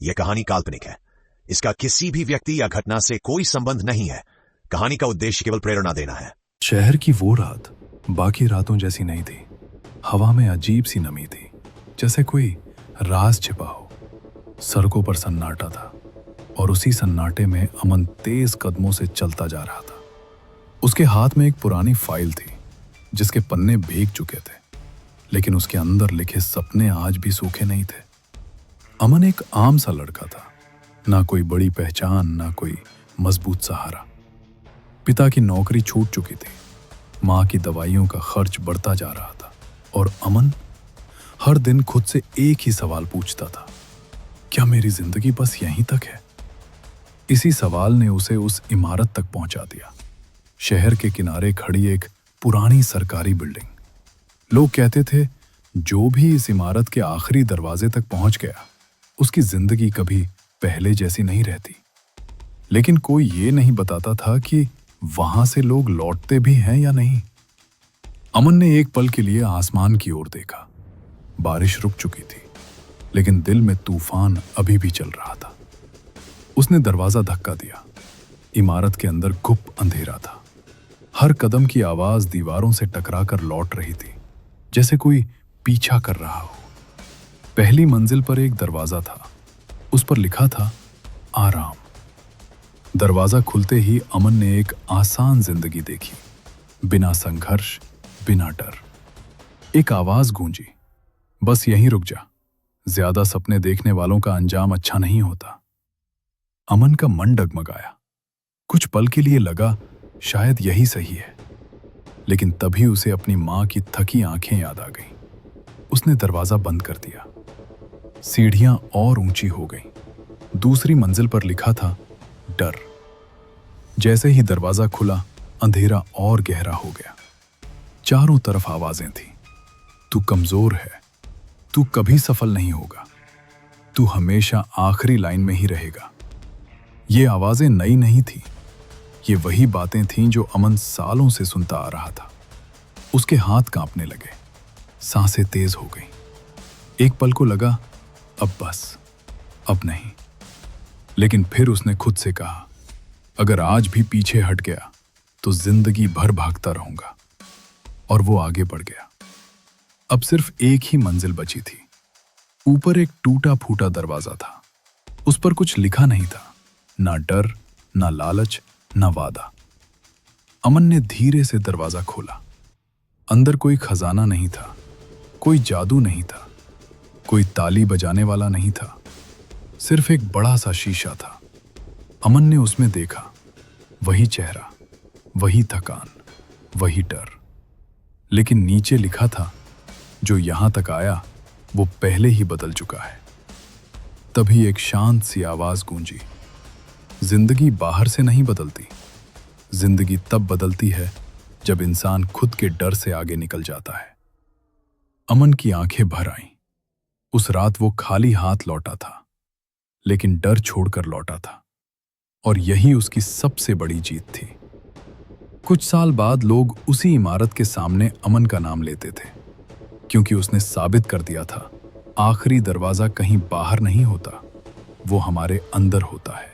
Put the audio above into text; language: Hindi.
यह कहानी काल्पनिक है। इसका किसी भी व्यक्ति या घटना से कोई संबंध नहीं है। कहानी का उद्देश्य केवल प्रेरणा देना है। शहर की वो रात बाकी रातों जैसी नहीं थी। हवा में अजीब सी नमी थी, जैसे कोई राज छिपा हो। सड़कों पर सन्नाटा था और उसी सन्नाटे में अमन तेज कदमों से चलता जा रहा था। उसके हाथ में एक पुरानी फाइल थी जिसके पन्ने भीग चुके थे, लेकिन उसके अंदर लिखे सपने आज भी सूखे नहीं थे। अमन एक आम सा लड़का था, ना कोई बड़ी पहचान, ना कोई मजबूत सहारा। पिता की नौकरी छूट चुकी थी, माँ की दवाइयों का खर्च बढ़ता जा रहा था और अमन हर दिन खुद से एक ही सवाल पूछता था, क्या मेरी जिंदगी बस यहीं तक है? इसी सवाल ने उसे उस इमारत तक पहुंचा दिया। शहर के किनारे खड़ी एक पुरानी सरकारी बिल्डिंग। लोग कहते थे जो भी इस इमारत के आखिरी दरवाजे तक पहुंच गया उसकी जिंदगी कभी पहले जैसी नहीं रहती। लेकिन कोई ये नहीं बताता था कि वहां से लोग लौटते भी हैं या नहीं। अमन ने एक पल के लिए आसमान की ओर देखा। बारिश रुक चुकी थी, लेकिन दिल में तूफान अभी भी चल रहा था। उसने दरवाजा धक्का दिया। इमारत के अंदर गुप्त अंधेरा था। हर कदम की आवाज दीवारों से टकराकर लौट रही थी, जैसे कोई पीछा कर रहा हो। पहली मंजिल पर एक दरवाजा था। उस पर लिखा था आराम। दरवाजा खुलते ही अमन ने एक आसान जिंदगी देखी, बिना संघर्ष, बिना डर। एक आवाज गूंजी, बस यहीं रुक जा, ज्यादा सपने देखने वालों का अंजाम अच्छा नहीं होता। अमन का मन डगमगाया। कुछ पल के लिए लगा शायद यही सही है, लेकिन तभी उसे अपनी मां की थकी आंखें याद आ गईं। उसने दरवाजा बंद कर दिया। सीढ़ियां और ऊंची हो गईं। दूसरी मंजिल पर लिखा था डर। जैसे ही दरवाजा खुला, अंधेरा और गहरा हो गया। चारों तरफ आवाजें थीं। तू कमजोर है, तू कभी सफल नहीं होगा, तू हमेशा आखिरी लाइन में ही रहेगा। ये आवाजें नई नहीं थी, ये वही बातें थीं जो अमन सालों से सुनता आ रहा था। उसके हाथ कांपने लगे, सांसें तेज हो गईं। एक पल को लगा अब बस, अब नहीं। लेकिन फिर उसने खुद से कहा, अगर आज भी पीछे हट गया तो जिंदगी भर भागता रहूंगा। और वो आगे बढ़ गया। अब सिर्फ एक ही मंजिल बची थी। ऊपर एक टूटा फूटा दरवाजा था। उस पर कुछ लिखा नहीं था, ना डर, ना लालच, ना वादा। अमन ने धीरे से दरवाजा खोला। अंदर कोई खजाना नहीं था, कोई जादू नहीं था, कोई ताली बजाने वाला नहीं था। सिर्फ एक बड़ा सा शीशा था। अमन ने उसमें देखा, वही चेहरा, वही थकान, वही डर। लेकिन नीचे लिखा था, जो यहां तक आया वो पहले ही बदल चुका है। तभी एक शांत सी आवाज गूंजी, जिंदगी बाहर से नहीं बदलती, जिंदगी तब बदलती है जब इंसान खुद के डर से आगे निकल जाता है। अमन की आंखें भर आईं। उस रात वो खाली हाथ लौटा था, लेकिन डर छोड़कर लौटा था, और यही उसकी सबसे बड़ी जीत थी। कुछ साल बाद लोग उसी इमारत के सामने अमन का नाम लेते थे, क्योंकि उसने साबित कर दिया था, आखिरी दरवाजा कहीं बाहर नहीं होता, वो हमारे अंदर होता है।